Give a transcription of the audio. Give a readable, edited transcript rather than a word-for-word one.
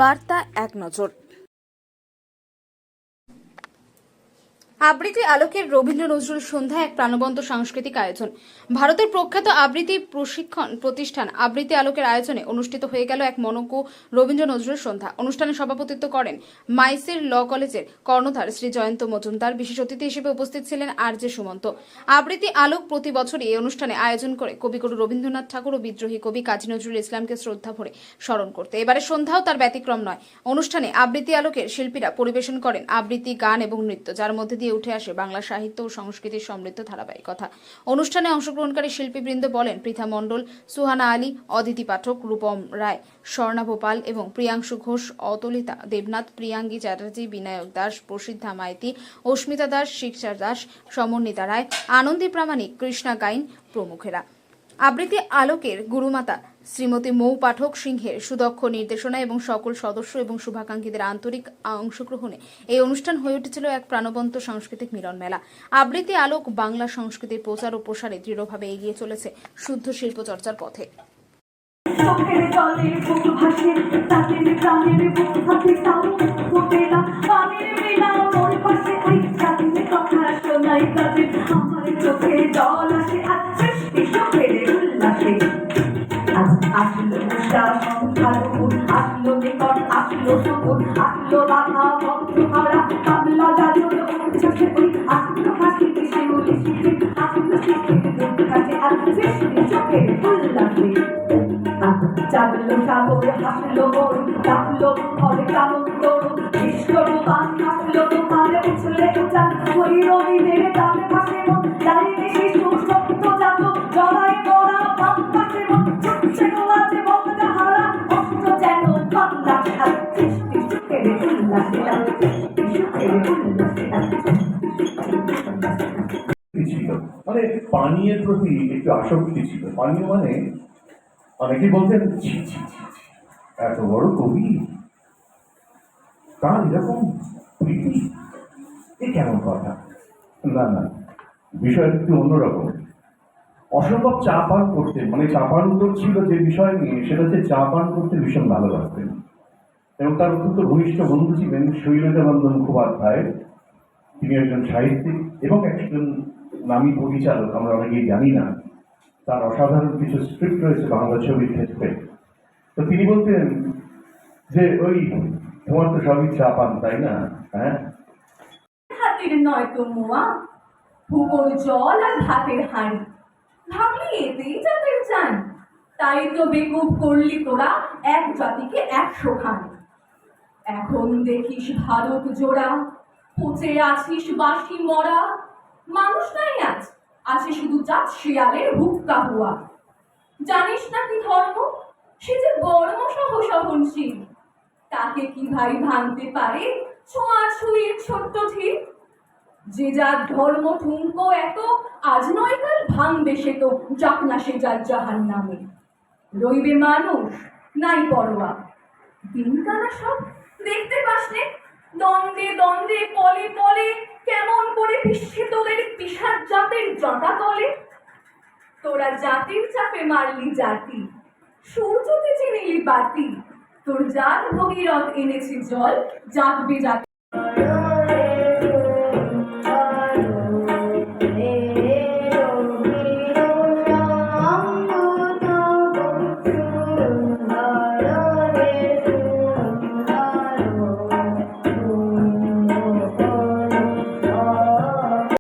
বার্তা এক নজর। আবৃত্তি আলোকের রবীন্দ্র নজরুল সন্ধ্যা এক প্রাণবন্ত সাংস্কৃতিক আয়োজন। ভারতের প্রখ্যাত আবৃত্তি প্রশিক্ষণ প্রতিষ্ঠান আবৃত্তি আলোকের আয়োজনে অনুষ্ঠিত হয়ে গেল এক মনোজ্ঞ রবীন্দ্র নজরুল সন্ধ্যা। অনুষ্ঠানে সভাপতিত্ব করেন মাইসির ল কলেজের কর্ণধার শ্রী জয়ন্ত মজুমদার। বিশেষ অতিথি হিসেবে উপস্থিত ছিলেন আর.জে. সুমন্ত। আবৃত্তি আলোক প্রতি বছরই এই অনুষ্ঠানে আয়োজন করে কবিগুরু রবীন্দ্রনাথ ঠাকুর ও বিদ্রোহী কবি কাজী নজরুল ইসলামকে শ্রদ্ধা ভরে স্মরণ করতে। এবারে সন্ধ্যাও তার ব্যতিক্রম নয়। অনুষ্ঠানে আবৃত্তি আলোকের শিল্পীরা পরিবেশন করেন আবৃত্তি, গান এবং নৃত্য, যার মধ্যে দিয়ে উঠে আসে বাংলা সাহিত্য ও সংস্কৃতির সমৃদ্ধ ধারাবাহিকতা। অনুষ্ঠানে অংশগ্রহণকারী শিল্পীবৃন্দ বলেন পৃথা মণ্ডল, সুহানা আলী, অদিতি পাঠক, রূপম রায়, স্বর্ণা ভোপাল এবং প্রিয়াংশু ঘোষ, অতলিতা দেবনাথ, প্রিয়াঙ্গী চ্যাটার্জি, বিনায়ক দাস, প্রসিদ্ধা মাইতি, অস্মিতা দাস, শিক্ষা দাস, সমন্বিতা রায়, আনন্দী প্রামাণিক, কৃষ্ণা গাইন প্রমুখেরা। আবৃত্তি আলোকের গুরুমাতা শ্রীমতী মৌ পাঠক সিংহের সুদক্ষ নির্দেশনা এবং সকল সদস্য এবং শুভাকাঙ্ক্ষীদের আন্তরিক অংশগ্রহণে এই অনুষ্ঠান হয়ে উঠেছিল এক প্রাণবন্ত সাংস্কৃতিক মিলন মেলা। আবৃত্তি আলোক বাংলা সংস্কৃতির প্রচার ও প্রসারে দৃঢ়ভাবে এগিয়ে চলেছে শুদ্ধ শিল্প চর্চার পথে। আসলো সংখ্যালঘু, আসলো নিকট, আসলো শকুন, আসলো বাধা ভক্ত হারা, কামলা গাজর উচ্ছ্বাসে ওই আসলো হাসিতে শিউলি শিখে, আসলো শিখে কাছে আসছে চোখের উল্লাসে। চাঁদলো সাগরে হাসলো গরু, ডাকলো ফলে কামন তরু, বিষ্ণু গান আসলো তোমারে উছলে উচান, ওই রবিদের তালে ভাসে মন, দাঁড়িয়ে শিশু সত্য জাত জড়াই গড়া বাম পাশে মন, ছুটছে গোয়াতে বঙ্গা হারা অস্ত যেন বাংলা সৃষ্টি সুখের উল্লাসে ছিল, মানে পানীয়ের প্রতি একটু আসক্তি ছিল। পানীয় মানে অনেকে বলতেন এত বড় কবি তার এরকম প্রীতি, এ কেমন কথা? না না, বিষয় একটু অন্যরকম। অসম্ভব চা পান করতে, মানে চা পান ছিল যে বিষয় নিয়ে, সেটা হচ্ছে চা পান করতে ভীষণ ভালোবাসতেন। এবং তার অত্যন্ত ঘনিষ্ঠ বন্ধু ছিলেন শৈলজানন্দ মুখোপাধ্যায়। তিনি একজন সাহিত্যিক এবং একজন নামী পরিচালক, আমরা অনেকেই জানি না। তার অসাধারণ কিছু স্ক্রিপ্ট রয়েছে বাংলা ছবির ক্ষেত্রে। তো তিনি বলতেন যে ওই তোমার তো সবই চা পান, তাই না? হ্যাঁ, হাতের নয় তো মোয়া, ভূগোল জল আর ভাতের হাঁড়ি, ভাবলি এতেই জাতের চান, তাই তো বেকুব করলি তোরা এক জাতিকে 100 খান। এখন দেখিস ভারত জোড়া, পচে আছিস বাসি মরা, মানুষ নাই আজ, আছে শুধু জাত শিয়ালের হুক্কা হুয়া। জানিস না কি ধর্ম, সে যে বর্ম সহ সহনশীল, তাকে কি ভাই ভাঙতে পারে ছোঁয়াছুঁয়ির ছোট্ট ঠিক? যে যার ধর্ম ঠুনকো এত, আজ নয় কাল ভাঙবে সে তো, যাক না সে যার জাহান নামে। রইবে মানুষ নাই পরোয়া, দিনকানা সব দেখতে পাসনে, দ্বন্দ্বে দ্বন্দ্বে পলে পলে কেমন করে পিষে তোদের পিসার জাতের জাঁতা তলে। তোরা জাতির চাপে মারলি জাতি, সূর্যকে চিনিলি বাতি, তোর জাত ভগীরথ এনেছে জল, জাগবে জাতি।